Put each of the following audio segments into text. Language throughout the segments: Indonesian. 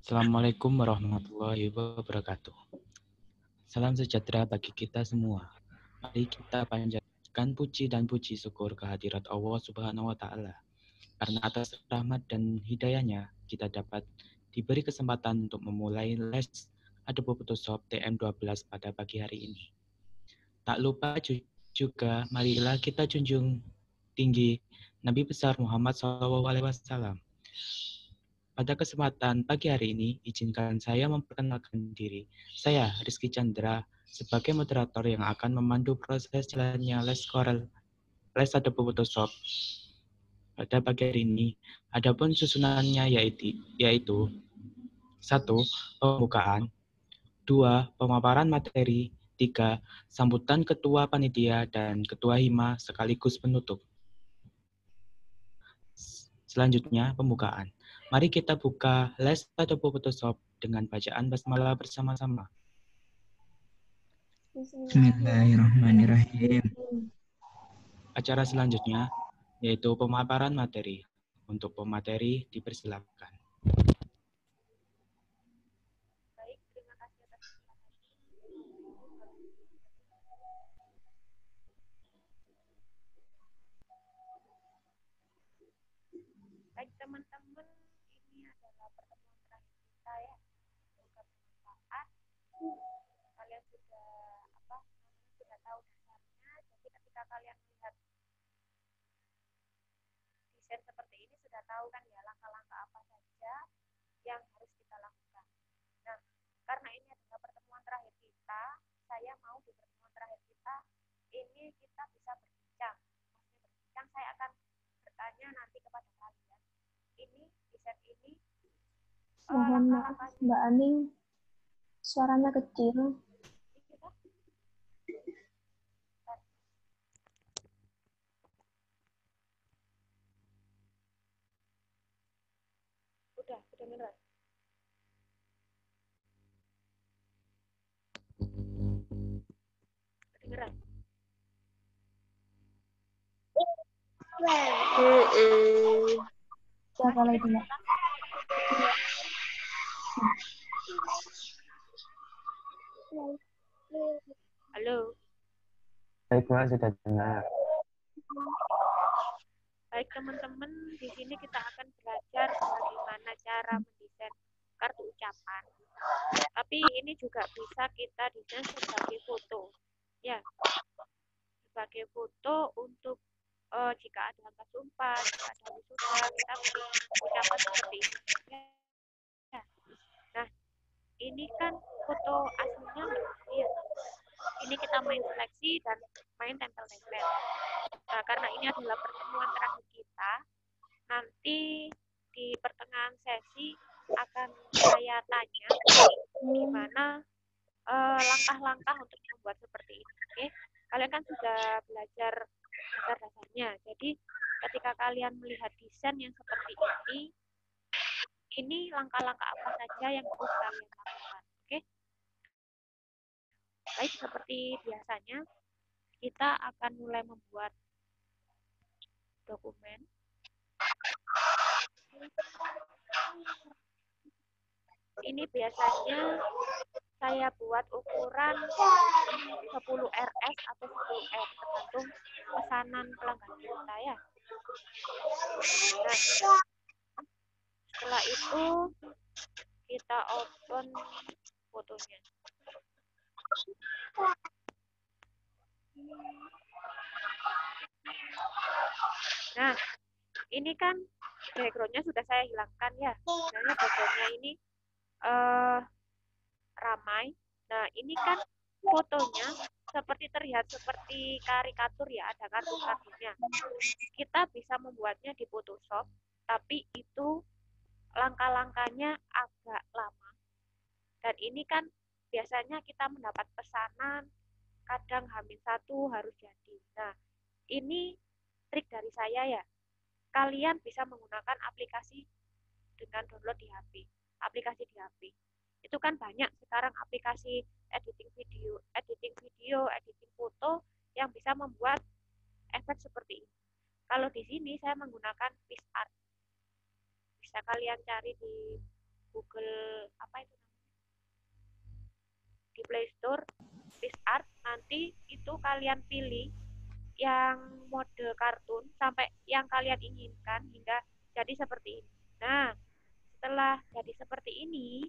Assalamualaikum warahmatullahi wabarakatuh. Salam sejahtera bagi kita semua. Mari kita panjatkan puji dan puji syukur kehadirat Allah Subhanahu wa Ta'ala. Karena atas rahmat dan hidayahnya, kita dapat diberi kesempatan untuk memulai les Adobe Photoshop TM12 pada pagi hari ini. Tak lupa juga, marilah kita junjung tinggi Nabi besar Muhammad SAW. Pada kesempatan pagi hari ini, izinkan saya memperkenalkan diri. Saya, Rizky Chandra, sebagai moderator yang akan memandu proses jalannya les Adobe Photoshop pada pagi hari ini. Adapun susunannya yaitu 1. Pembukaan, 2. Pemaparan materi, 3. Sambutan Ketua Panitia dan Ketua Hima sekaligus penutup. Selanjutnya, pembukaan. Mari kita buka les Adobe Photoshop dengan bacaan basmalah bersama-sama. Bismillahirrahmanirrahim. Acara selanjutnya yaitu pemaparan materi. Untuk pemateri dipersilakan. Baik, terima kasih atas baik teman-teman, ini adalah pertemuan terakhir kita ya. Semoga bermanfaat. Kalian sudah tahu dasarnya. Jadi ketika kalian melihat desain seperti ini sudah tahu kan ya langkah-langkah apa saja yang harus kita lakukan. Nah, karena ini adalah pertemuan terakhir kita, saya mau di pertemuan terakhir kita ini kita bisa berbincang. Maksudnya berbincang, saya akan bertanya nanti kepada kalian. Ini desain ini Mohon maaf Mbak Aning, suaranya kecil. Udah kedengeran. Kedengeran. Siapa lagi Mbak? Halo. Baik, Mbak, sudah dengar. Baik teman-teman, di sini kita akan belajar bagaimana cara mendesain kartu ucapan. Tapi ini juga bisa kita desain sebagai foto. Ya, sebagai foto untuk jika ada angka sumpah, jika ada wisuda, kita beri ucapan seperti ini. Ya. Nah, ini kan foto aslinya ya. Ini kita main seleksi dan main tempel-tempel. Nah, karena ini adalah pertemuan terakhir kita, nanti di pertengahan sesi akan saya tanya gimana langkah-langkah untuk membuat seperti ini. Oke? Kalian kan sudah belajar dasar-dasarnya. Jadi ketika kalian melihat desain yang seperti ini langkah-langkah apa saja yang harus kalian lakukan. Oke? Baik, seperti biasanya kita akan mulai membuat dokumen. Ini biasanya saya buat ukuran 10 RS atau 10 R, tergantung pesanan pelanggan kita ya. Nah, setelah itu kita open fotonya. Nah, ini kan background-nya sudah saya hilangkan ya. Sebenarnya background-nya ini ramai. Nah, ini kan fotonya seperti terlihat seperti karikatur ya, ada kartun-kartunnya. Kita bisa membuatnya di Photoshop, tapi itu langkah-langkahnya agak lama. Dan ini kan biasanya kita mendapat pesanan, kadang H-1 harus jadi. Nah, ini trik dari saya ya. Kalian bisa menggunakan aplikasi dengan download di HP, aplikasi di HP. Itu kan banyak sekarang aplikasi editing video, editing foto yang bisa membuat efek seperti ini. Kalau di sini saya menggunakan PixArt. Bisa kalian cari di Google apa itu di Play Store PixArt, nanti itu kalian pilih yang mode kartun sampai yang kalian inginkan hingga jadi seperti ini. Nah, setelah jadi seperti ini,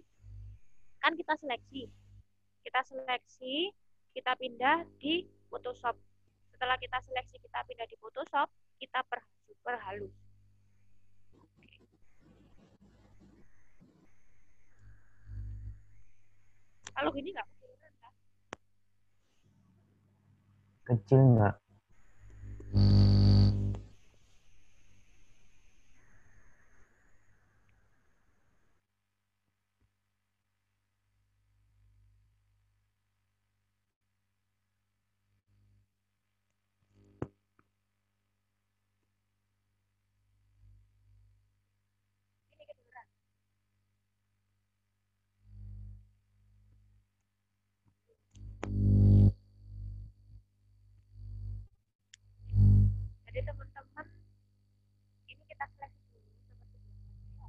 kan kita seleksi. Kita pindah di Photoshop. Setelah kita seleksi, kita pindah di Photoshop, kita perhalus. Kalau gini nggak keturunan kan? Kecil nggak? Ini keturunan. Jadi teman-teman, ini kita seleksi dulu seperti biasa.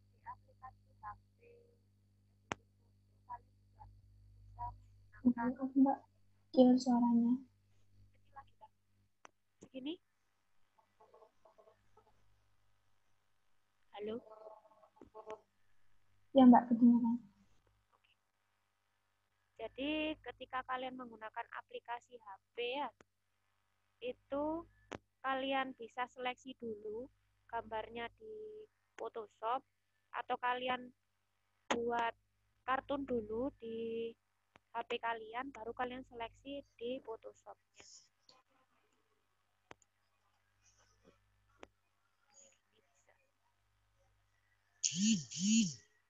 Di aplikasi HP, kalian juga bisa menggunakan Maaf Mbak, kecil suaranya. kecil lagi kan? Segini? Halo? Ya Mbak, kedengaran. Jadi ketika kalian menggunakan aplikasi HP ya, itu kalian bisa seleksi dulu gambarnya di Photoshop atau kalian buat kartun dulu di HP kalian, baru kalian seleksi di Photoshopnya.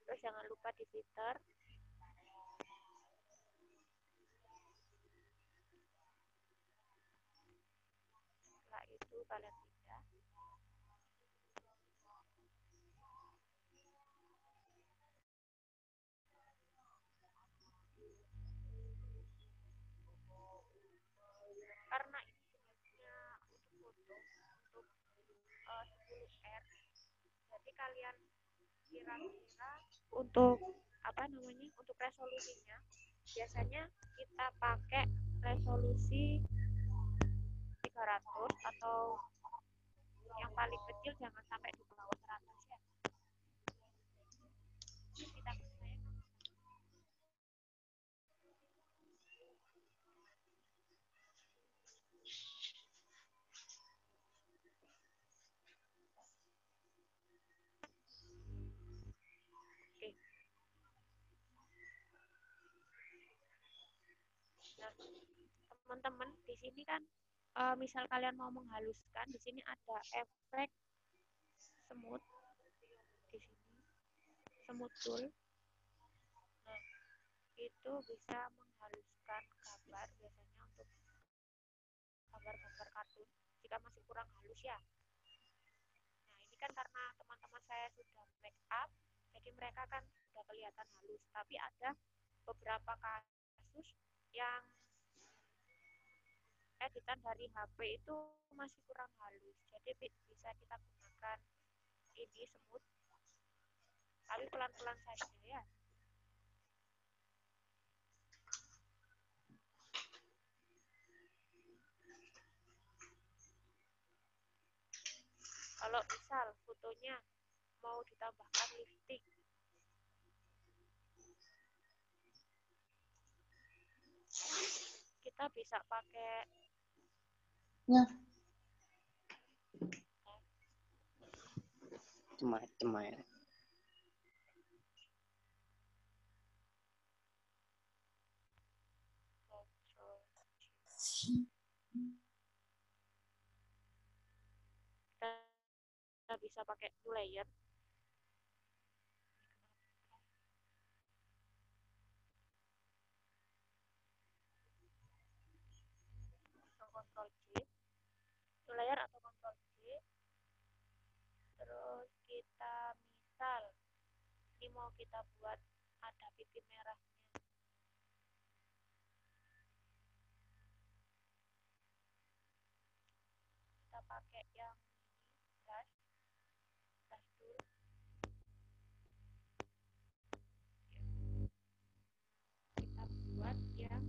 Terus jangan lupa di filter. Setelah itu kalian pindah. Karena ini jenisnya untuk foto, untuk 10R, jadi kalian kira-kira untuk apa namanya, untuk resolusinya biasanya kita pakai resolusi 300 atau yang paling kecil jangan sampai di bawah 100 ya. Kita percaya. Oke. Nah, teman-teman di sini kan misal kalian mau menghaluskan, di sini ada efek semut di sini, semut tool. Nah, itu bisa menghaluskan gambar biasanya untuk gambar-gambar kartun jika masih kurang halus ya. Nah, ini kan karena teman-teman saya sudah make up, jadi mereka kan sudah kelihatan halus. Tapi ada beberapa kasus yang editan dari HP itu masih kurang halus. Jadi bisa kita gunakan ini semut, tapi pelan-pelan saja ya. Kalau misal fotonya mau ditambahkan lipstick, kita bisa pakai Cemai. bisa pakai new layer. Ctrl C, new layer atau Ctrl C. Terus kita misal ini mau kita buat ada pipi merahnya. Kita pakai yang brush tool. Kita buat yang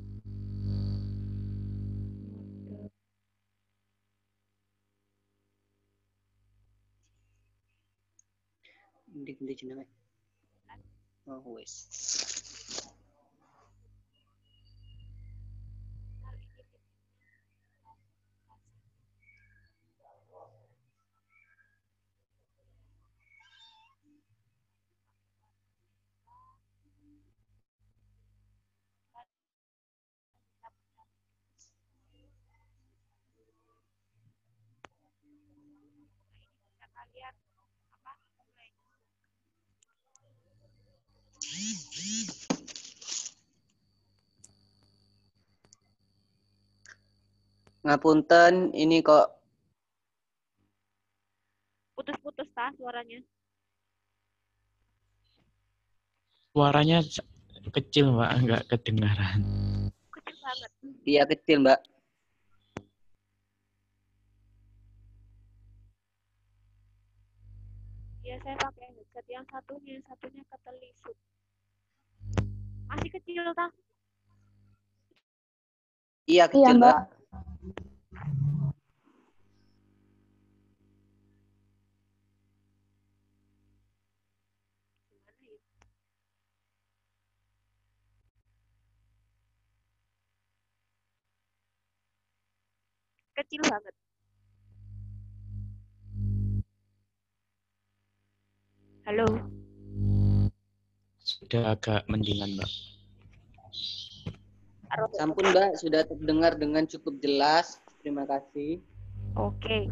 Ganti jenenge. Oh wes. Kalian apa mulai Ngapunten, ini kok putus-putus tah suaranya. Suaranya kecil, Mbak, nggak kedengaran. Kecil banget. dia kecil, Mbak. Ya saya pakai headset yang satunya ketelisut. Masih kecil tah. Iya kecil, Iya, Mbak. Mbak. Gimana ya? Kecil banget. Halo. Sudah agak mendingan, Mbak. Sampun, Mbak, sudah terdengar dengan cukup jelas. Terima kasih. Oke.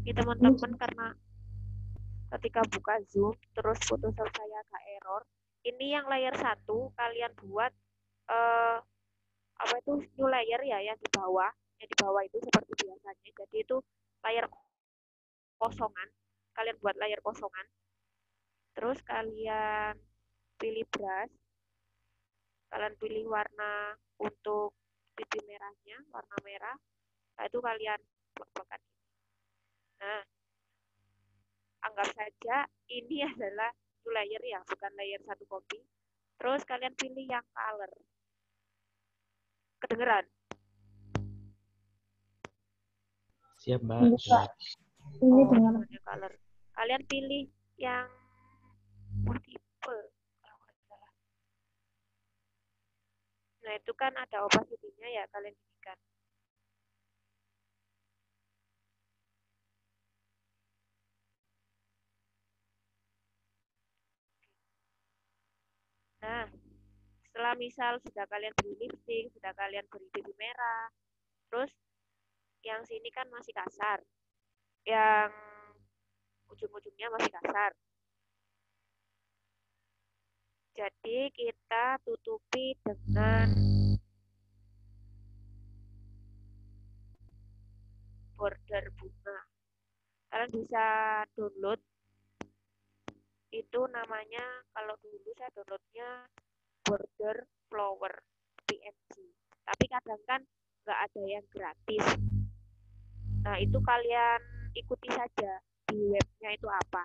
Ini teman-teman karena ketika buka Zoom terus foto saya agak error. Ini yang layer 1 kalian buat apa itu new layer ya yang di bawah. Yang di bawah itu seperti biasanya. Jadi itu layer kosongan. Kalian buat layer kosongan. Terus kalian pilih brush. Kalian pilih warna untuk pipi merahnya, warna merah. Nah, itu kalian plek-plekan. Nah, anggap saja ini adalah two layer ya, bukan layer satu copy. Terus kalian pilih yang color. Kedengeran? Siap, Mbak. Bisa. Ini dengar. Color. Kalian pilih yang multiple kalau nggak salah. Nah, itu kan ada opacity-nya ya, kalian pilihkan. Nah, setelah misal sudah kalian beri lipstick, sudah kalian beri pipi merah, terus yang sini kan masih kasar, yang ujung-ujungnya masih kasar. Jadi kita tutupi dengan border bunga. Kalian bisa download, itu namanya, kalau dulu saya downloadnya border flower PNG. Tapi kadang kan nggak ada yang gratis. Nah, itu kalian ikuti saja di webnya itu apa.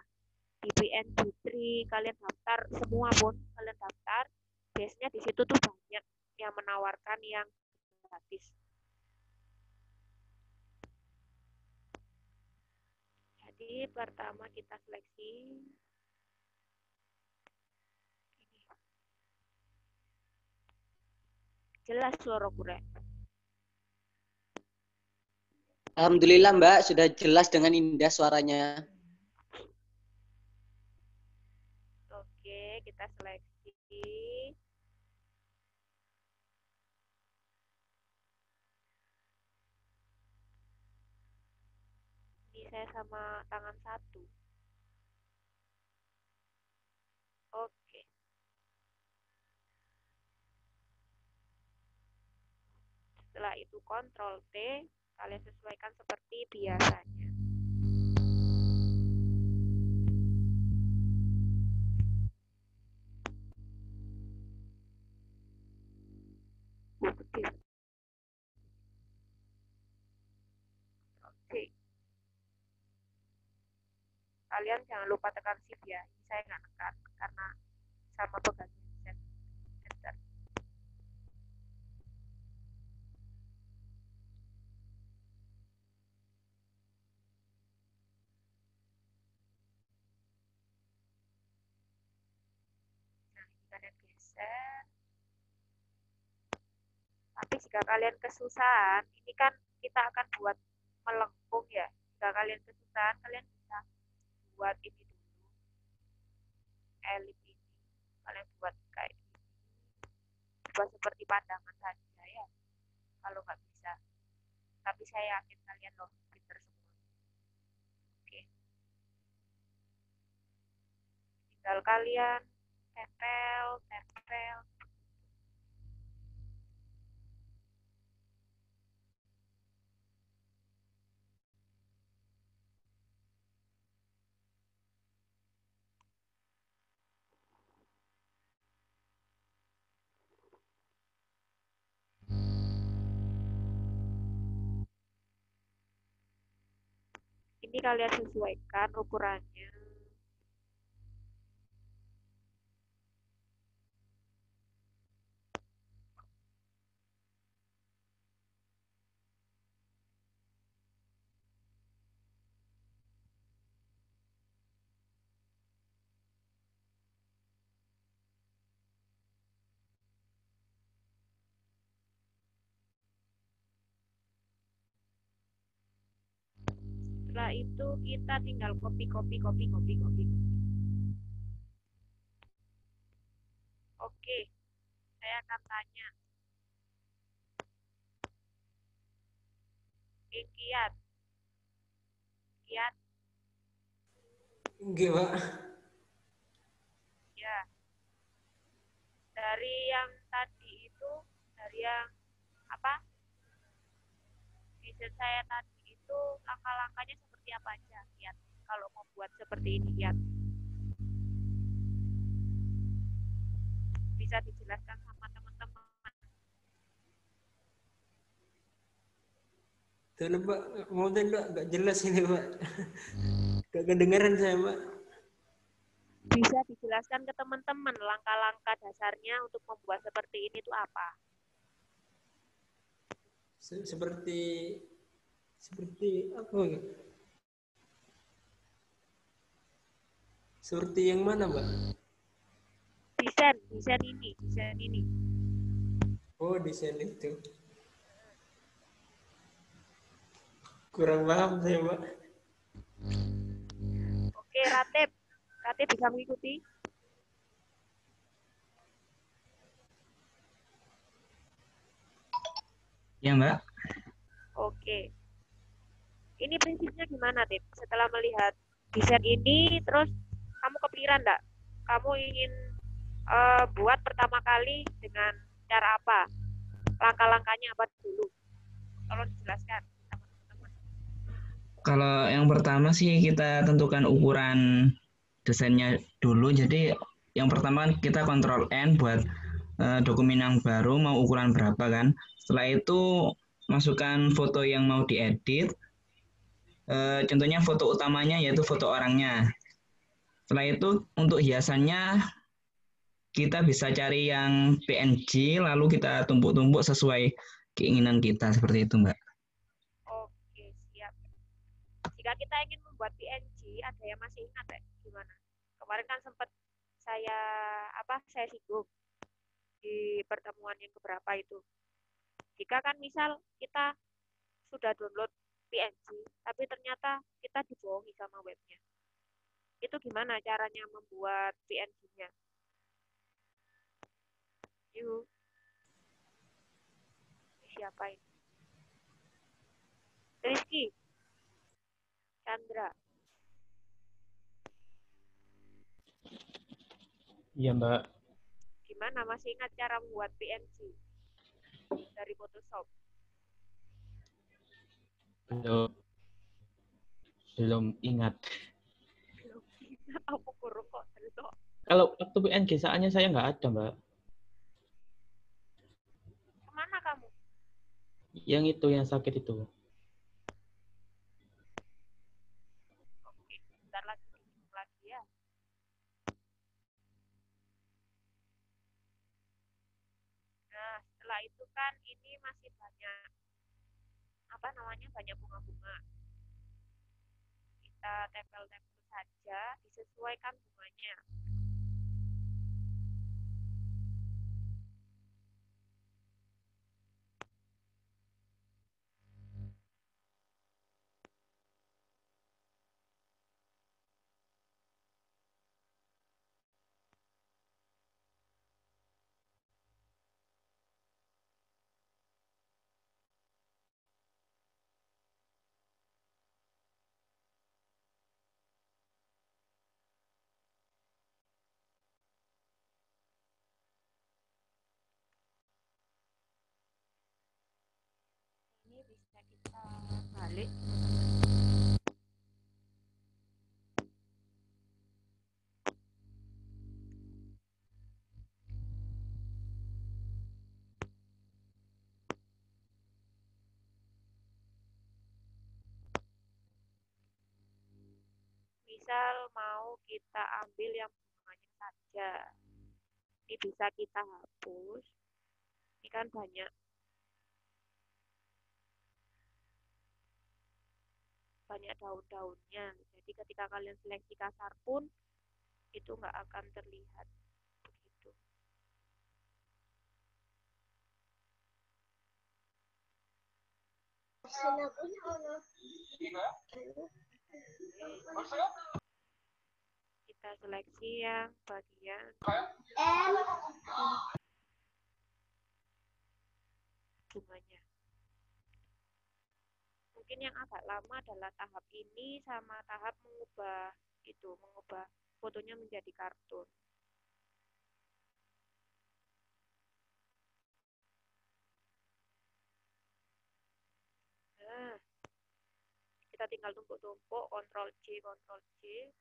Di PNG3 kalian daftar, semua pun kalian daftar. Biasanya di situ tuh banyak yang menawarkan yang gratis. Jadi pertama kita seleksi ini. Jelas suara kurek. Alhamdulillah, Mbak, sudah jelas dengan indah suaranya. Oke, kita seleksi. Ini saya sama tangan satu. Setelah itu Ctrl T, kalian sesuaikan seperti biasanya. Oke. Oke. Kalian jangan lupa tekan shift ya. Ini saya nggak tekan karena sama pegangnya enter. Nah, ini kalian geser. Tapi jika kalian kesusahan, ini kan kita akan buat melengkung ya. Jika kalian kesusahan, kalian bisa buat ini dulu. Elit ini. Kalian buat kayak gini. Buat seperti pandangan saja ya. Kalau nggak bisa. Tapi saya yakin kalian loh pinter semua. Oke. Tinggal kalian tempel. Ini kalian sesuaikan ukurannya. Setelah itu kita tinggal copy. Oke, saya akan tanya. Kiat. Enggak, Pak. Ya. Dari yang tadi itu, dari yang apa? Desain saya tadi itu langkah-langkahnya seperti apa aja, Kiat? Kalau mau buat seperti ini, Kiat. Bisa dijelaskan sama teman-teman. Tuh, Pak, mau nggak jelas ini, Pak. Gak kedengaran saya, Pak. Bisa dijelaskan ke teman-teman langkah-langkah dasarnya untuk membuat seperti ini itu apa? Seperti apa? Seperti yang mana, Pak? Desain ini. Oh, desain itu. Kurang paham saya, Pak. Oke, Ratib bisa mengikuti? Ya, Mbak. Oke. Ini prinsipnya gimana, Tip? Setelah melihat desain ini, terus kamu kepikiran enggak? Kamu ingin buat pertama kali dengan cara apa? Langkah-langkahnya apa dulu? Tolong dijelaskan. Kalau yang pertama sih kita tentukan ukuran desainnya dulu. Jadi yang pertama kita Ctrl N buat dokumen yang baru mau ukuran berapa kan. Setelah itu masukkan foto yang mau diedit. Contohnya foto utamanya yaitu foto orangnya. Setelah itu untuk hiasannya kita bisa cari yang PNG lalu kita tumpuk-tumpuk sesuai keinginan kita seperti itu, Mbak. Oke, siap. Jika kita ingin membuat PNG, ada yang masih ingat ya? Gimana? Kemarin kan sempat saya singgung di pertemuan yang keberapa itu. Jika kan misal kita sudah download PNG, tapi ternyata kita dibohongi sama webnya. Itu gimana caranya membuat PNG-nya? Yuk. Siapa ini? Rizky. Chandra. Iya, Mbak. Gimana? Masih ingat cara membuat PNG dari Photoshop? Belum, belum ingat. Belum ingat apa kurung kok delok. Kalau waktu PNG saatnya saya nggak ada, Mbak. Kemana kamu? Yang itu, yang sakit itu. Oke, bentar lagi dihitung lagi ya. Nah, setelah itu kan ini masih banyak apa namanya banyak bunga-bunga. Kita tempel-tempel saja, disesuaikan bunganya. Ini bisa kita balik. Misal mau kita ambil yang bunganya saja. Ini bisa kita hapus. Ini kan banyak daun-daunnya. Jadi ketika kalian seleksi kasar pun itu nggak akan terlihat begitu. Kita seleksi yang bagian bunganya. Mungkin yang agak lama adalah tahap ini sama tahap mengubah fotonya menjadi kartun. Nah, kita tinggal tumpuk-tumpuk, Ctrl C, Ctrl C.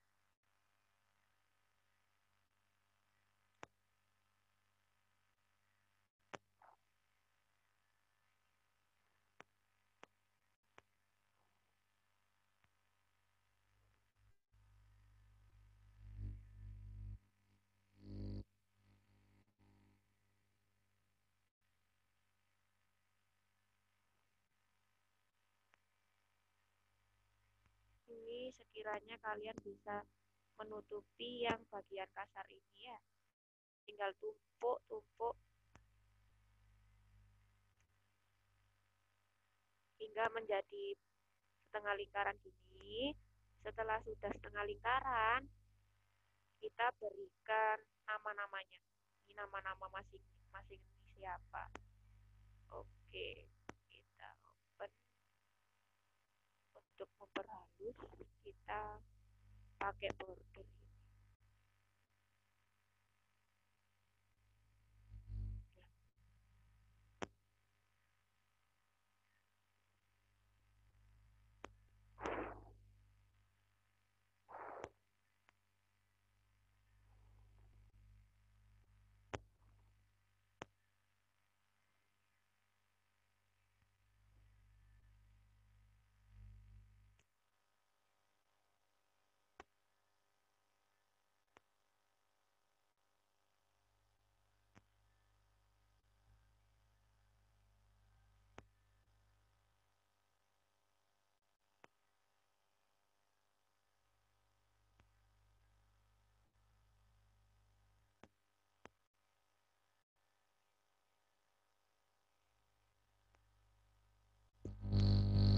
Ini sekiranya kalian bisa menutupi yang bagian kasar ini ya. Tinggal tumpuk hingga menjadi setengah lingkaran gini. Setelah sudah setengah lingkaran, kita berikan nama-namanya. Ini nama-nama masing-masing ini siapa. Oke, kita open. Untuk memperhalus, kita pakai border ini.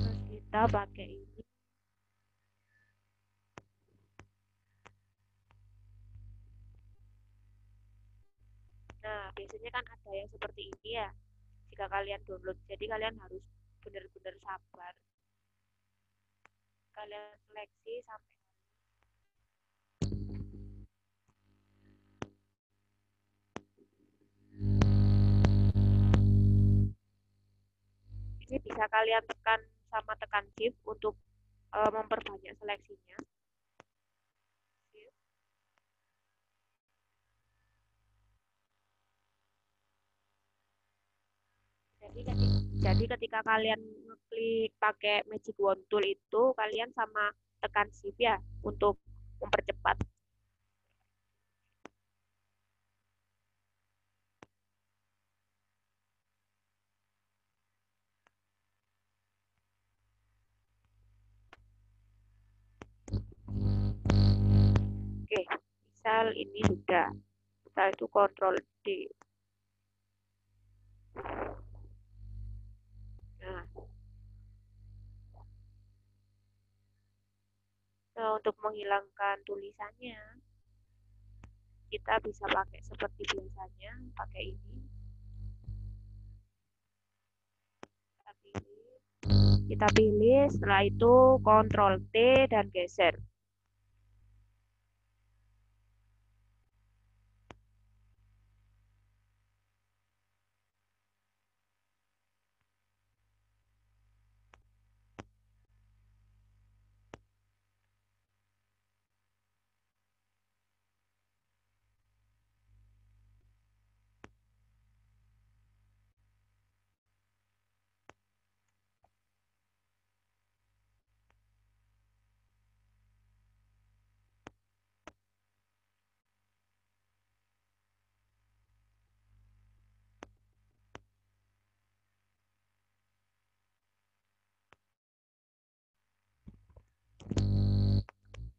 Terus kita pakai ini. Nah, biasanya kan ada yang seperti ini ya. Jika kalian download, jadi kalian harus benar-benar sabar. Kalian seleksi sampai ini bisa kalian tekan sama tekan shift untuk memperbanyak seleksinya. Jadi ketika kalian ngeklik pakai magic wand tool itu, kalian sama tekan shift ya untuk mempercepat. Oke, misal ini sudah. Setelah itu Ctrl D. Nah, untuk menghilangkan tulisannya, kita bisa pakai seperti biasanya, pakai ini. Kita pilih, setelah itu Ctrl T dan geser.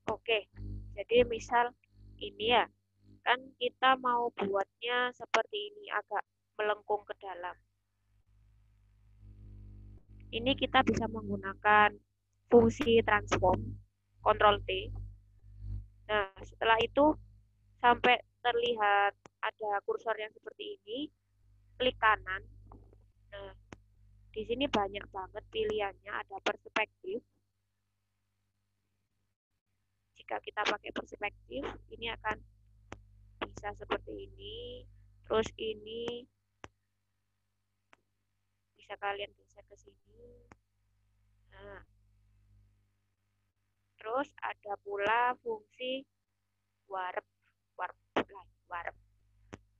Oke, jadi misal ini ya, kan kita mau buatnya seperti ini, agak melengkung ke dalam. Ini kita bisa menggunakan fungsi transform, Ctrl T. Nah, setelah itu sampai terlihat ada kursor yang seperti ini, klik kanan. Nah, di sini banyak banget pilihannya, ada perspektif. Jika kita pakai perspektif, ini akan bisa seperti ini. Terus ini bisa kalian geser ke sini. Nah, terus ada pula fungsi warp.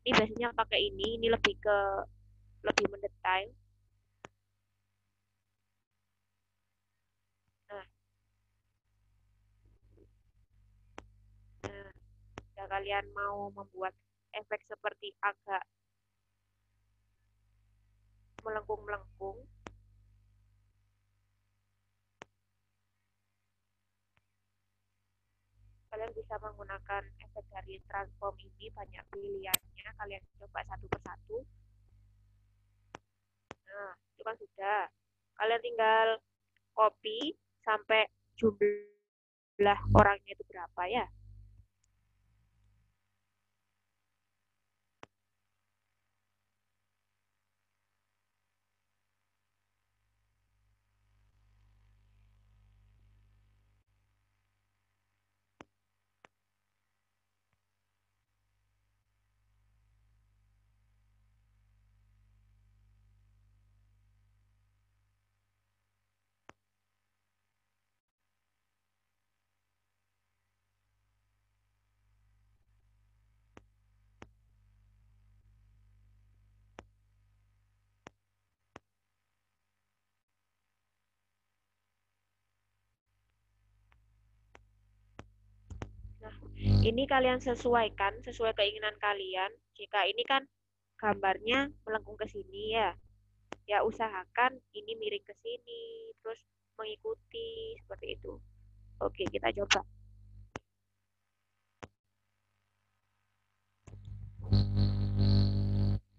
Ini biasanya pakai ini lebih mendetail. Nah, jika kalian mau membuat efek seperti agak melengkung-melengkung, kalian bisa menggunakan efek dari transform ini, banyak pilihannya, kalian coba satu persatu. Nah, itu kan sudah. Kalian tinggal copy sampai jumlah orangnya itu berapa ya. Nah, ini kalian sesuaikan sesuai keinginan kalian. Jika ini kan gambarnya melengkung ke sini ya, ya usahakan ini miring ke sini, terus mengikuti seperti itu. Oke, kita coba.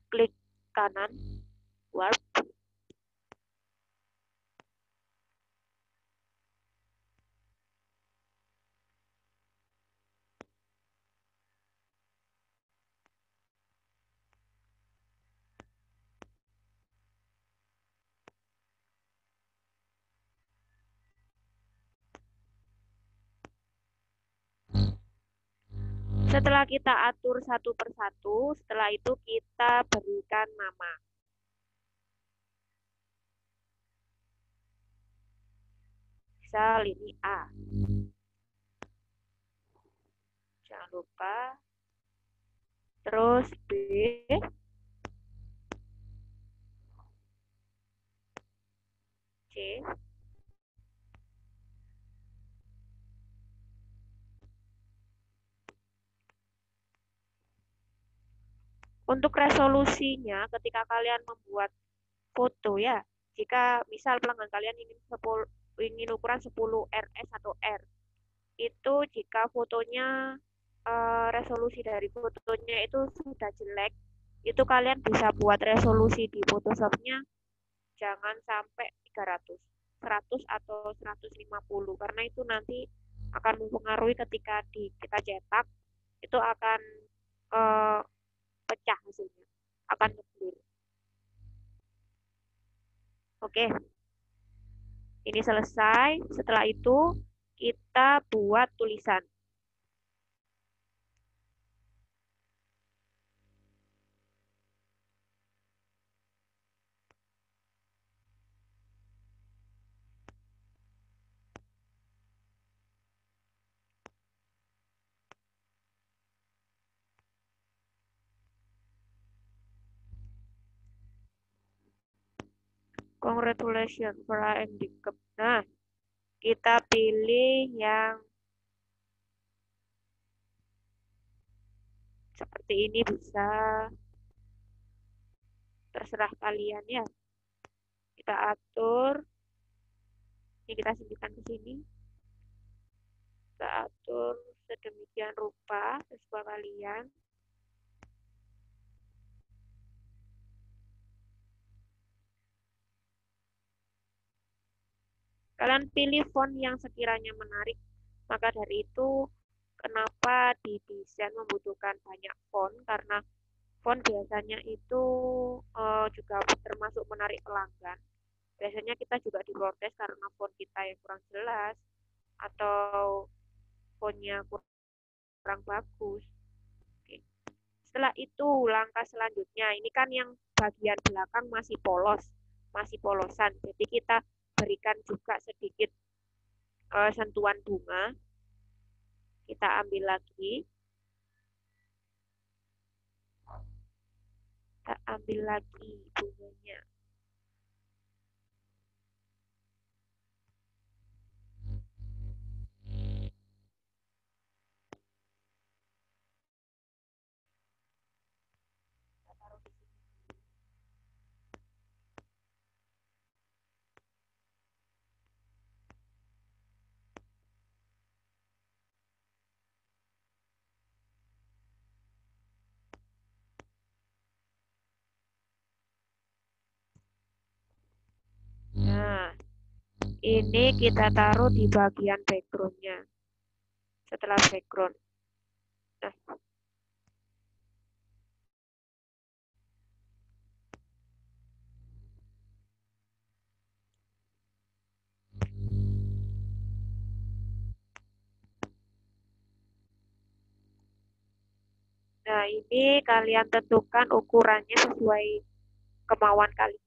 Klik kanan, warp. Setelah kita atur satu persatu, setelah itu kita berikan nama. Misal ini A. Jangan lupa. Terus B. C. Untuk resolusinya ketika kalian membuat foto ya, jika misal pelanggan kalian ingin ukuran 10 rs atau R, itu jika fotonya resolusi dari fotonya itu sudah jelek, itu kalian bisa buat resolusi di Photoshop-nya jangan sampai 300, 100 atau 150 karena itu nanti akan mempengaruhi ketika kita cetak itu akan pecah hasilnya, akan ngeblur. Oke, ini selesai. Setelah itu kita buat tulisan. Congratulations for ending. Nah, kita pilih yang seperti ini bisa. Terserah kalian ya. Kita atur. Ini kita singkirkan ke sini. Kita atur sedemikian rupa sesuai kalian. Kalian pilih font yang sekiranya menarik. Maka dari itu, kenapa di desain membutuhkan banyak font? Karena font biasanya itu juga termasuk menarik pelanggan. Biasanya kita juga diprotes karena font kita yang kurang jelas atau fontnya kurang bagus. Oke. Setelah itu, langkah selanjutnya, ini kan yang bagian belakang masih polos, masih polosan. Jadi kita berikan juga sedikit sentuhan bunga. Kita ambil lagi. Kita ambil lagi bunganya. Nah, ini kita taruh di bagian background-nya. Setelah background. Nah. Nah, ini kalian tentukan ukurannya sesuai kemauan kalian.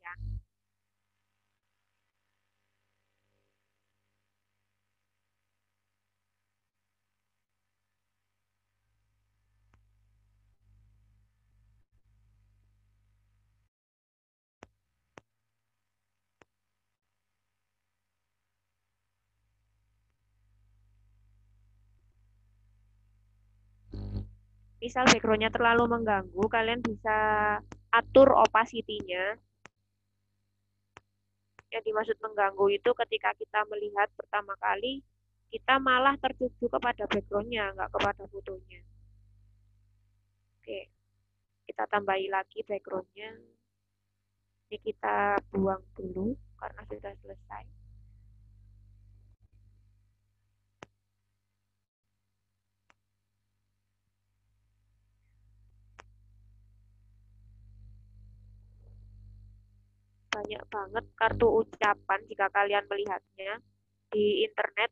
Misal background-nya terlalu mengganggu, kalian bisa atur opacity-nya. Yang dimaksud mengganggu itu ketika kita melihat pertama kali, kita malah tertuju kepada background-nya, nggak kepada fotonya. Oke, kita tambahi lagi background-nya. Ini kita buang dulu karena sudah selesai. Banyak banget kartu ucapan jika kalian melihatnya di internet.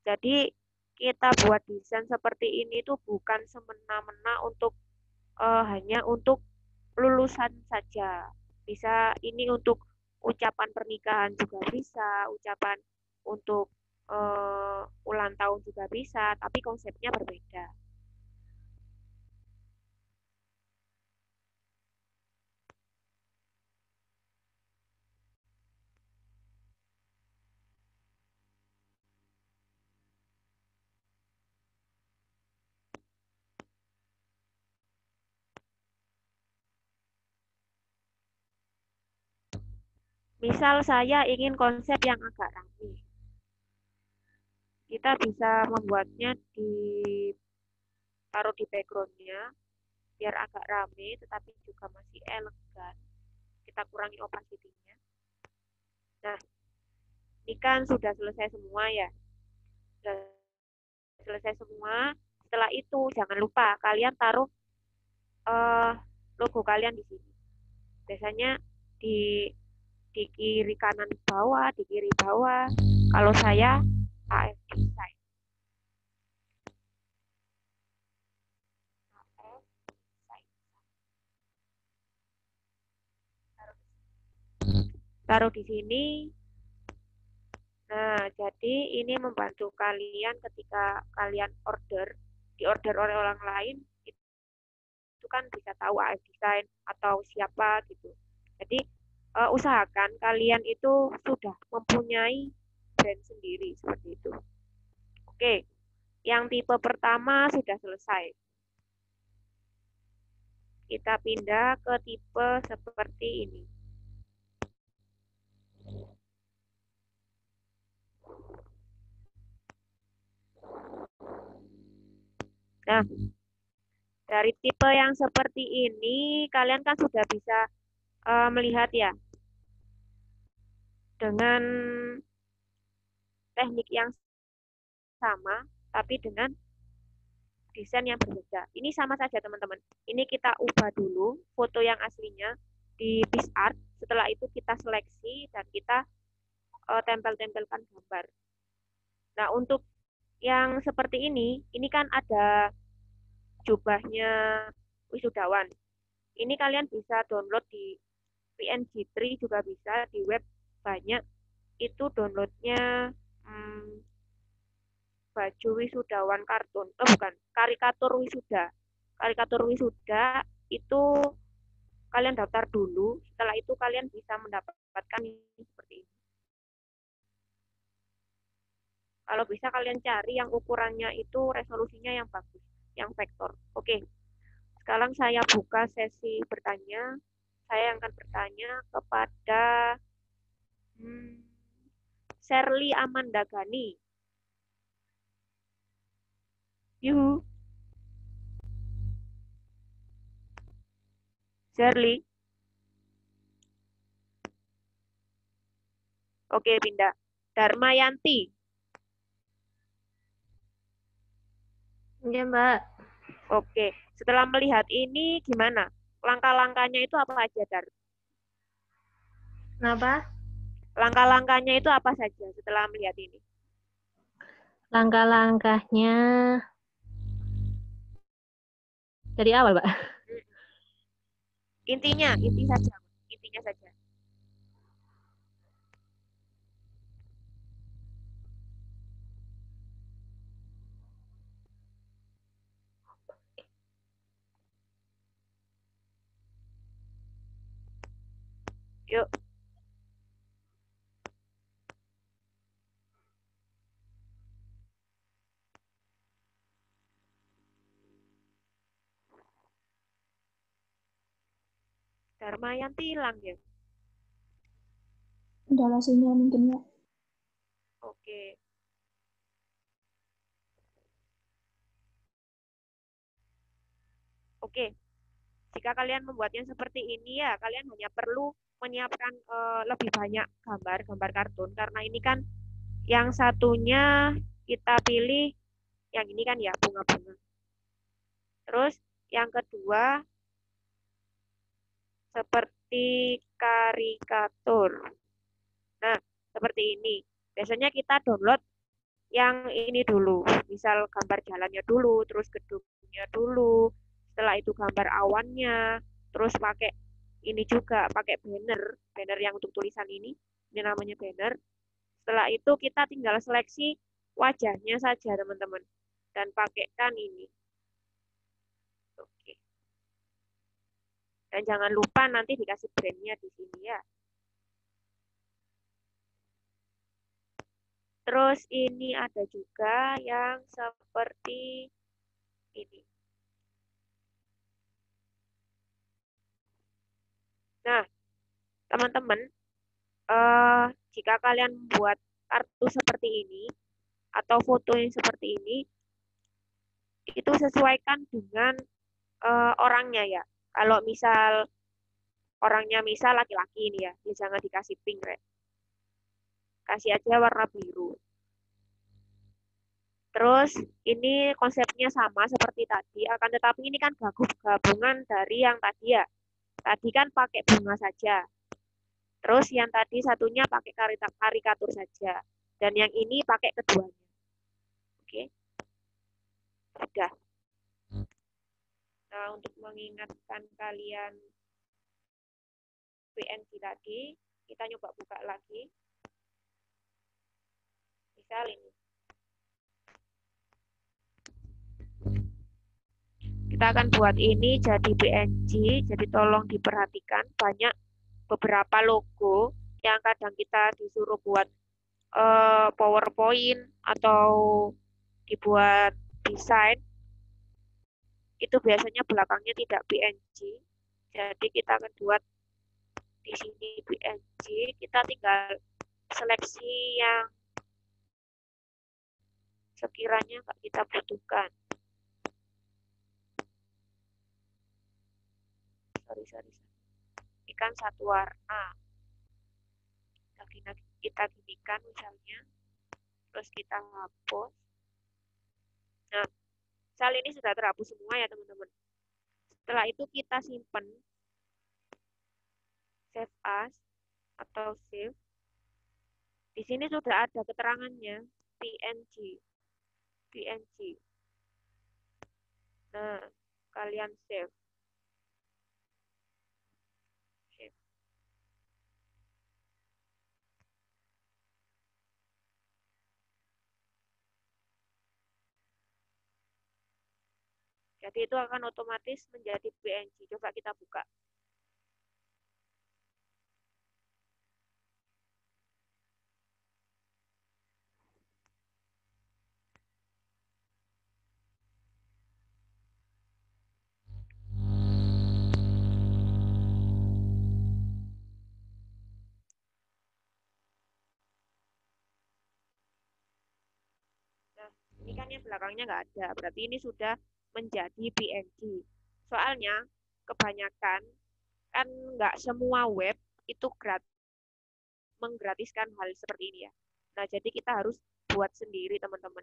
Jadi kita buat desain seperti ini tuh bukan semena-mena untuk hanya untuk lulusan saja. Bisa ini untuk ucapan pernikahan juga bisa, ucapan untuk ulang tahun juga bisa, tapi konsepnya berbeda. Misal saya ingin konsep yang agak ramai. Kita bisa membuatnya taruh di background-nya biar agak rame tetapi juga masih elegan. Kita kurangi opacity-nya. Nah, ini kan sudah selesai semua ya. Sudah selesai semua. Setelah itu jangan lupa kalian taruh logo kalian di sini. Biasanya di kiri kanan bawah, di kiri bawah. Kalau saya AF Design. Taruh di sini. Nah, jadi ini membantu kalian ketika kalian di order oleh orang lain, itu kan bisa tahu AF Design atau siapa gitu. Jadi usahakan kalian itu sudah mempunyai brand sendiri seperti itu. Oke, yang tipe pertama sudah selesai. Kita pindah ke tipe seperti ini. Nah, dari tipe yang seperti ini, kalian kan sudah bisa melihat ya, dengan teknik yang sama, tapi dengan desain yang berbeda. Ini sama saja teman-teman. Ini kita ubah dulu foto yang aslinya di PixArt. Setelah itu kita seleksi dan kita tempel-tempelkan gambar. Nah, untuk yang seperti ini kan ada jubahnya wisudawan. Ini kalian bisa download di PNG3 juga bisa, di web banyak. Itu downloadnya baju wisudawan kartun. Bukan, karikatur wisuda. Karikatur wisuda itu kalian daftar dulu, setelah itu kalian bisa mendapatkan ini seperti ini. Kalau bisa kalian cari yang ukurannya itu resolusinya yang bagus, yang vektor. Oke, sekarang saya buka sesi bertanya. Saya akan bertanya kepada Sherly Amanda Gani. Yuhu. Sherly. Oke, pindah. Darmayanti. Iya, Mbak. Oke, setelah melihat ini gimana? Langkah-langkahnya itu apa aja, Dar? Kenapa? Langkah-langkahnya itu apa saja setelah melihat ini? Langkah-langkahnya dari awal, Mbak. Intinya saja. Yuk. Darmayanti hilang ya? Kendala sinyal mungkin ya. Oke. Oke. Jika kalian membuatnya seperti ini ya, kalian hanya perlu menyiapkan lebih banyak gambar kartun. Karena ini kan yang satunya kita pilih, yang ini kan ya bunga-bunga. Terus yang kedua, seperti karikatur. Nah, seperti ini. Biasanya kita download yang ini dulu. Misal gambar jalannya dulu, terus gedungnya dulu. Setelah itu gambar awannya, terus pakai ini juga, pakai banner yang untuk tulisan ini namanya banner. Setelah itu kita tinggal seleksi wajahnya saja, teman-teman. Dan pakaikan ini. Oke. Dan jangan lupa nanti dikasih brandnya di sini ya. Terus ini ada juga yang seperti ini. Nah, teman-teman, jika kalian buat kartu seperti ini atau foto yang seperti ini, itu sesuaikan dengan orangnya ya. Kalau misal orangnya misal laki-laki ini ya, jangan dikasih pink, Rek. Kasih aja warna biru. Terus ini konsepnya sama seperti tadi, akan tetapi ini kan gabungan dari yang tadi ya. Tadi kan pakai bunga saja. Terus yang tadi satunya pakai karikatur saja. Dan yang ini pakai keduanya. Oke. Sudah. Nah, untuk mengingatkan kalian PNG tadi, kita nyoba buka lagi. Misal ini. Kita akan buat ini jadi PNG, jadi tolong diperhatikan banyak beberapa logo yang kadang kita disuruh buat PowerPoint atau dibuat desain, itu biasanya belakangnya tidak PNG. Jadi kita akan buat di sini PNG, kita tinggal seleksi yang sekiranya kita butuhkan. Sorry. Ini kan satu warna. Kita ginikan misalnya. Terus kita hapus. Nah, misal ini sudah terhapus semua ya teman-teman. Setelah itu kita simpan. Save as atau save. Di sini sudah ada keterangannya. PNG. Nah, kalian save. Jadi itu akan otomatis menjadi PNG. Coba kita buka. Nah, ini kan yang belakangnya nggak ada. Berarti ini sudah menjadi PNG. Soalnya kebanyakan kan nggak semua web itu menggratiskan hal seperti ini ya. Nah, jadi kita harus buat sendiri teman-teman.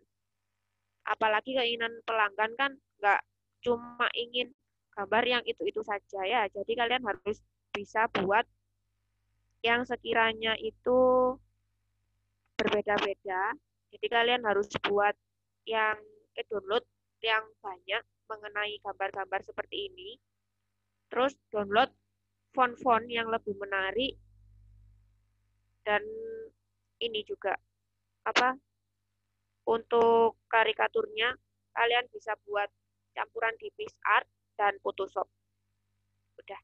Apalagi keinginan pelanggan kan nggak cuma ingin gambar yang itu-itu saja ya. Jadi kalian harus bisa buat yang sekiranya itu berbeda-beda. Jadi kalian harus buat yang download yang banyak mengenai gambar-gambar seperti ini. Terus download font-font yang lebih menarik. Dan ini juga untuk karikaturnya kalian bisa buat campuran di PixArt dan Photoshop. Udah.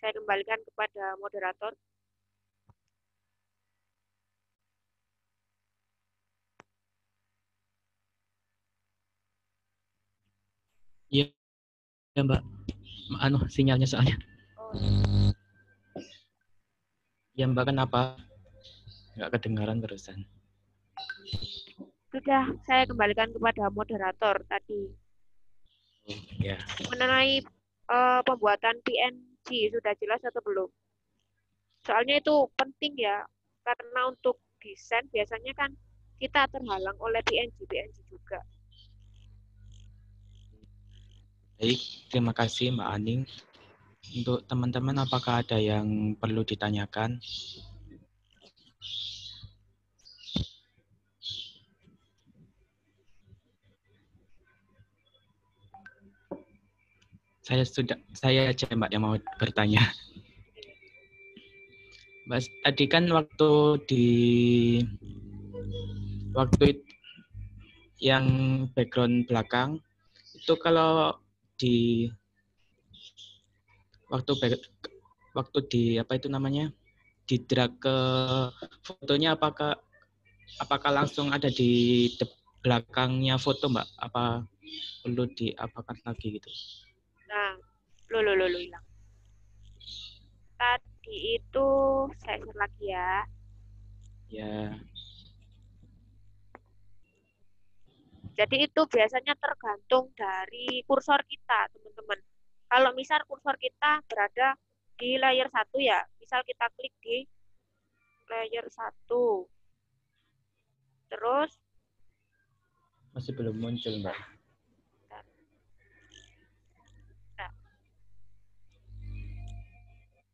Saya kembalikan kepada moderator. Iya, ya, Mbak. Sinyalnya soalnya. Oh. Ya, Mbak, kenapa? Nggak kedengaran terusan. Sudah, saya kembalikan kepada moderator tadi. Ya. Mengenai pembuatan PNG, sudah jelas atau belum? Soalnya itu penting ya, karena untuk desain biasanya kan kita terhalang oleh PNG juga. Baik, terima kasih Mbak Aning. Untuk teman-teman, apakah ada yang perlu ditanyakan? Saya aja Mbak yang mau bertanya. Mas, tadi kan yang background belakang itu kalau di waktu di apa itu namanya di drag ke fotonya apakah langsung ada di belakangnya foto Mbak? Apa perlu diapakan lagi gitu? Nah, lo hilang. Tadi itu saya share lagi ya. Ya. Jadi itu biasanya tergantung dari kursor kita, teman-teman. Kalau misal kursor kita berada di layer 1 ya, misal kita klik di layer 1. Terus Masih belum muncul, Mbak.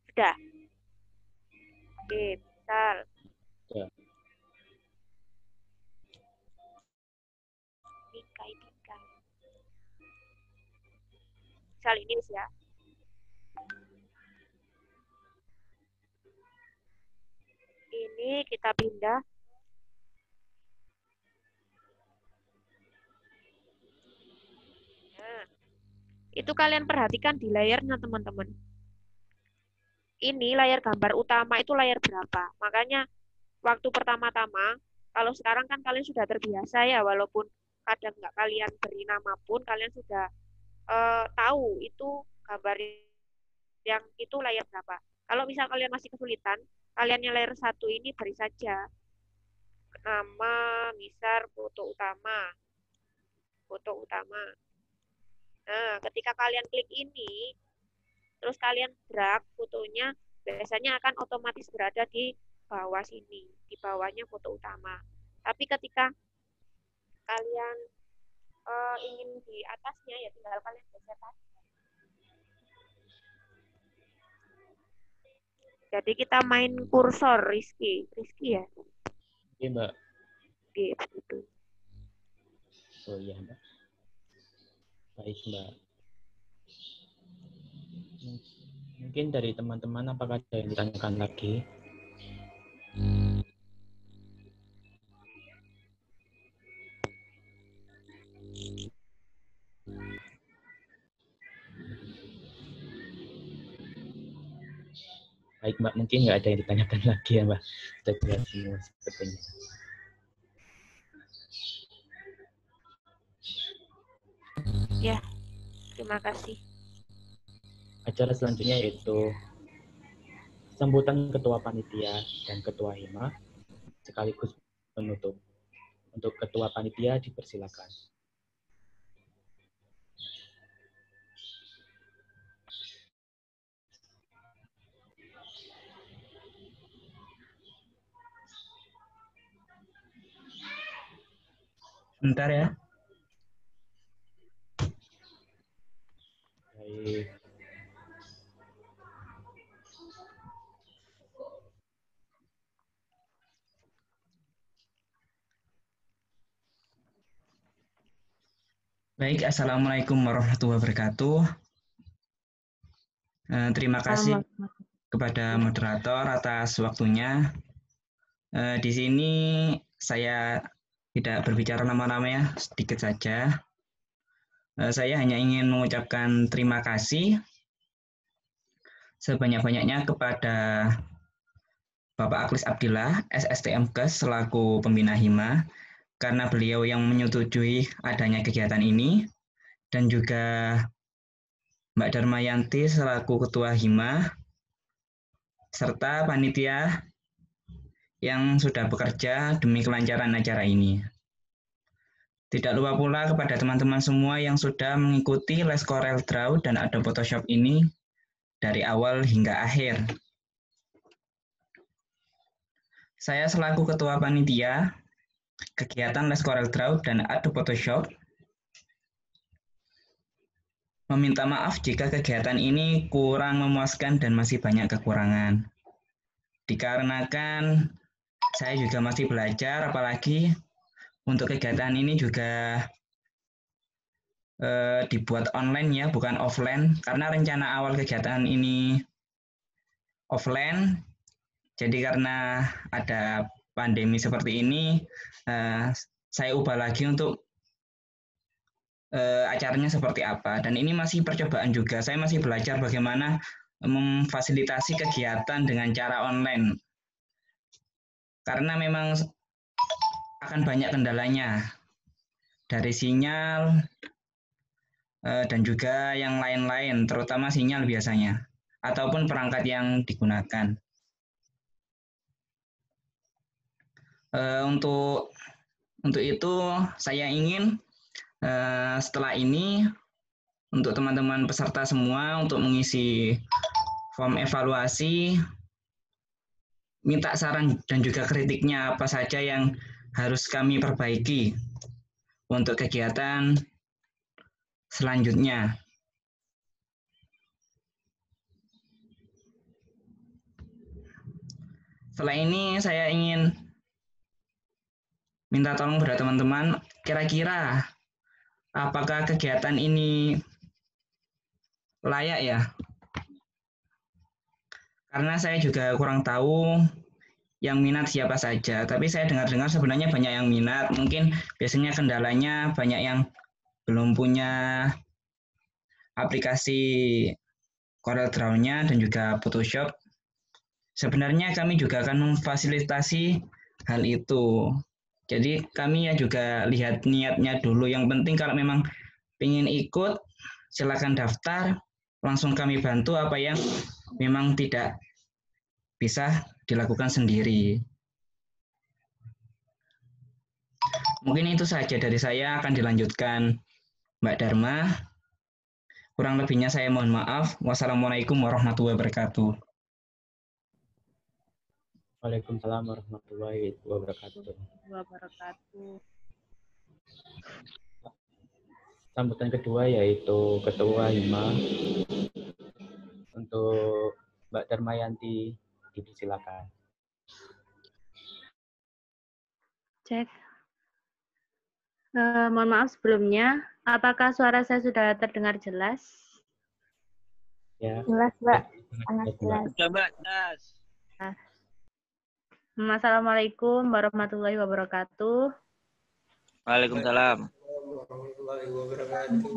Sudah. Oke, misal. Ya. Bingkai. Misal ini ya. Ini kita pindah. Nah, itu kalian perhatikan di layernya, teman-teman. Ini layar gambar utama itu layar berapa. Makanya waktu pertama-tama, kalau sekarang kan kalian sudah terbiasa ya, walaupun kadang nggak kalian beri nama pun, kalian sudah tahu itu gambar yang itu layar berapa. Kalau misal kalian masih kesulitan, kalian yang layar 1 ini beri saja nama, misal foto utama. Nah, ketika kalian klik ini, terus kalian drag fotonya, biasanya akan otomatis berada di bawah sini, di bawahnya foto utama. Tapi ketika kalian ingin di atasnya, ya tinggal kalian geser tadi. Jadi kita main kursor, Rizky ya? Iya, Mbak. Oke, begitu. Oh iya, Mbak. Baik, Mbak. Mungkin dari teman-teman apakah ada yang ditanyakan lagi? Baik, Mbak. Mungkin nggak ada yang ditanyakan lagi ya, Mbak. Sudah jelas semua sepertinya. Ya, terima kasih. Acara selanjutnya yaitu sambutan Ketua Panitia dan Ketua Hima sekaligus penutup. Untuk Ketua Panitia dipersilakan. Bentar ya. Baik. Baik, Assalamualaikum warahmatullahi wabarakatuh. Terima kasih kepada moderator atas waktunya. Di sini saya tidak berbicara nama-namanya, sedikit saja. Saya hanya ingin mengucapkan terima kasih sebanyak-banyaknya kepada Bapak Aklis Abdillah, SSTMKes selaku pembina Hima, karena beliau yang menyetujui adanya kegiatan ini, dan juga Mbak Darmayanti selaku Ketua Hima, serta panitia yang sudah bekerja demi kelancaran acara ini. Tidak lupa pula kepada teman-teman semua yang sudah mengikuti les Corel Draw dan Adobe Photoshop ini dari awal hingga akhir. Saya selaku Ketua Panitia kegiatan les Corel Draw dan Adobe Photoshop meminta maaf jika kegiatan ini kurang memuaskan dan masih banyak kekurangan. Dikarenakan saya juga masih belajar, apalagi untuk kegiatan ini juga dibuat online ya, bukan offline. Karena rencana awal kegiatan ini offline, Jadi karena ada pandemi seperti ini, saya ubah lagi untuk acaranya seperti apa. Dan ini masih percobaan juga. Saya masih belajar bagaimana memfasilitasi kegiatan dengan cara online. Karena memang akan banyak kendalanya. Dari sinyal dan juga yang lain-lain, terutama sinyal biasanya, ataupun perangkat yang digunakan. Untuk itu saya ingin setelah ini untuk teman-teman peserta semua untuk mengisi form evaluasi, minta saran dan juga kritiknya apa saja yang harus kami perbaiki untuk kegiatan selanjutnya. Setelah ini saya ingin minta tolong kepada teman-teman, kira-kira apakah kegiatan ini layak ya? Karena saya juga kurang tahu yang minat siapa saja, tapi saya dengar-dengar sebenarnya banyak yang minat. Mungkin biasanya kendalanya banyak yang belum punya aplikasi Corel Draw-nya dan juga Photoshop. Sebenarnya kami juga akan memfasilitasi hal itu. Jadi kami ya juga lihat niatnya dulu. Yang penting kalau memang ingin ikut, silakan daftar. Langsung kami bantu apa yang memang tidak bisa dilakukan sendiri. Mungkin itu saja dari saya, akan dilanjutkan Mbak Dharma. Kurang lebihnya saya mohon maaf. Wassalamualaikum warahmatullahi wabarakatuh. Waalaikumsalam warahmatullahi wabarakatuh. Sambutan kedua yaitu Ketua Hima untuk Mbak Darmayanti, dipersilakan. Cek. Mohon maaf sebelumnya, apakah suara saya sudah terdengar jelas? Ya. Jelas, Mbak. Sangat jelas. Sudah, Mbak. Jelas. Assalamualaikum warahmatullahi wabarakatuh. Waalaikumsalam. Warahmatullahi wabarakatuh.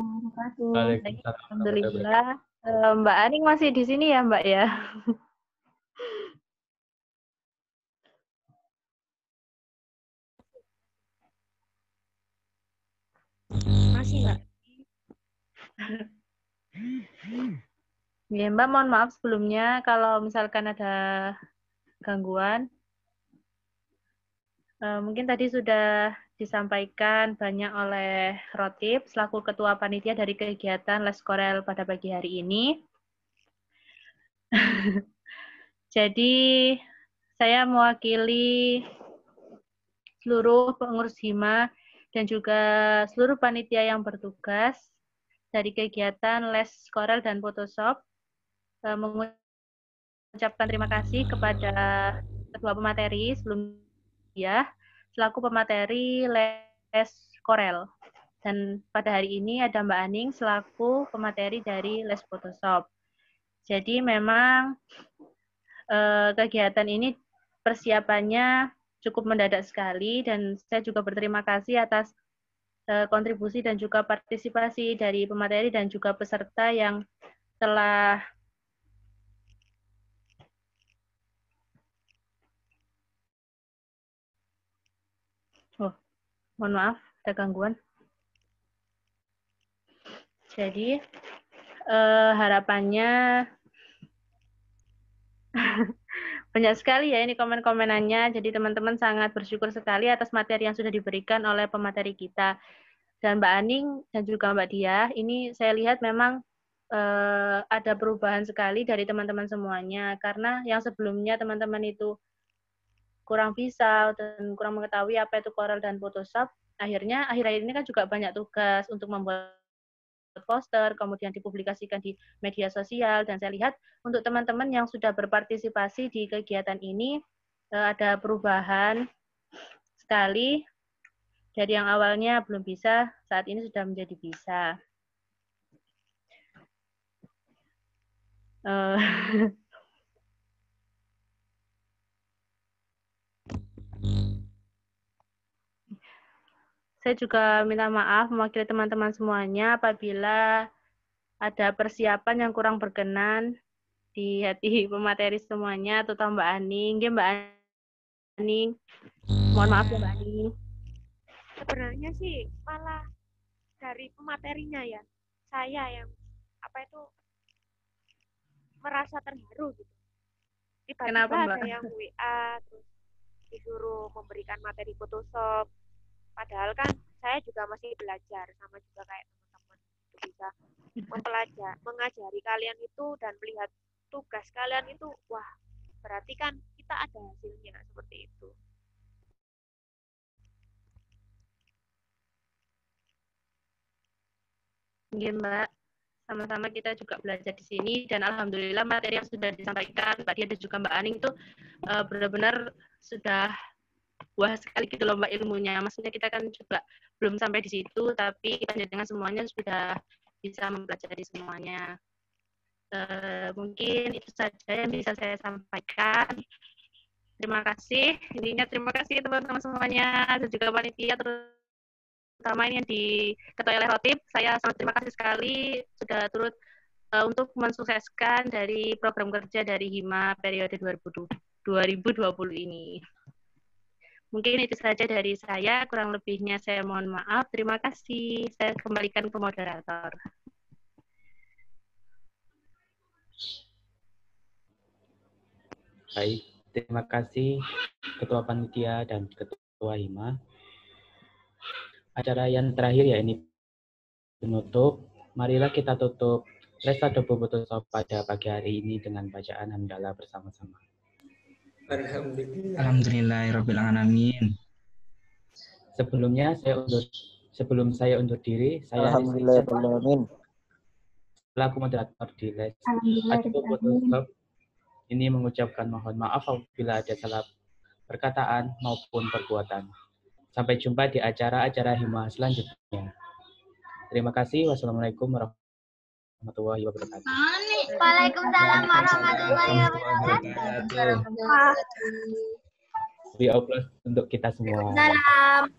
Waalaikumsalam. Alhamdulillah. Mbak Aning masih di sini ya, Mbak ya? Masih, Mbak. Ya, Mbak, mohon maaf sebelumnya kalau misalkan ada gangguan. Mungkin tadi sudah disampaikan banyak oleh Rotib selaku Ketua Panitia dari kegiatan Les Corel pada pagi hari ini. Jadi, saya mewakili seluruh pengurus Hima dan juga seluruh panitia yang bertugas dari kegiatan Les Corel dan Photoshop mengucapkan terima kasih kepada Ketua Pemateri sebelumnya selaku pemateri Les Corel. Dan pada hari ini ada Mbak Aning selaku pemateri dari Les Photoshop. Jadi memang kegiatan ini persiapannya cukup mendadak sekali dan saya juga berterima kasih atas kontribusi dan juga partisipasi dari pemateri dan juga peserta yang telah mohon maaf, ada gangguan. Jadi, harapannya banyak sekali ya ini komen-komenannya. Jadi, teman-teman sangat bersyukur sekali atas materi yang sudah diberikan oleh pemateri kita. Dan Mbak Aning dan juga Mbak Diah, ini saya lihat memang ada perubahan sekali dari teman-teman semuanya. Karena yang sebelumnya teman-teman itu kurang bisa dan kurang mengetahui apa itu Corel dan Photoshop, akhirnya akhir-akhir ini kan juga banyak tugas untuk membuat poster, kemudian dipublikasikan di media sosial, dan saya lihat untuk teman-teman yang sudah berpartisipasi di kegiatan ini ada perubahan sekali dari yang awalnya belum bisa, saat ini sudah menjadi bisa. Saya juga minta maaf mewakili teman-teman semuanya apabila ada persiapan yang kurang berkenan di hati pemateri semuanya, terutama Mbak Aning. Ya, Mbak Aning. Mohon maaf ya, Mbak Aning. Sebenarnya sih malah dari pematerinya ya, saya yang merasa terharu gitu. Kenapa, Tiba-tiba Mbak? ada yang WA terus disuruh memberikan materi Photoshop. Padahal kan saya juga masih belajar, sama juga kayak teman-teman itu bisa mengajari kalian itu dan melihat tugas kalian itu, wah berarti kan kita ada hasilnya seperti itu. Iya, Mbak. Sama-sama kita juga belajar di sini dan alhamdulillah materi yang sudah disampaikan Mbak Dia dan juga Mbak Aning itu benar-benar sudah wah sekali gitu loh Mbak ilmunya. Maksudnya kita kan juga belum sampai di situ, tapi kita dengan semuanya sudah bisa mempelajari semuanya. Mungkin itu saja yang bisa saya sampaikan. Terima kasih. Intinya terima kasih teman-teman semuanya dan juga panitia terutama ini yang diketuai oleh Rotib. Saya sangat terima kasih sekali sudah turut untuk mensukseskan dari program kerja dari HIMA periode 2020 ini. Mungkin itu saja dari saya, kurang lebihnya saya mohon maaf. Terima kasih. Saya kembalikan ke moderator. Baik, terima kasih Ketua Panitia dan Ketua HIMA. Acara yang terakhir ya ini penutup. Marilah kita tutup Resta Debu Photoshop pada pagi hari ini dengan bacaan hamdalah bersama-sama. Alhamdulillahirabbil alamin. Sebelum saya undur diri, saya Alhamdulillahirabbil selaku moderator di les Adobe Photoshop ini mengucapkan mohon maaf apabila ada salah perkataan maupun perbuatan. Sampai jumpa di acara-acara HIMA selanjutnya. Terima kasih. Wassalamualaikum warahmatullahi wabarakatuh. Waalaikumsalam warahmatullahi wabarakatuh. Beri aplaus untuk kita semua. Waalaikumsalam.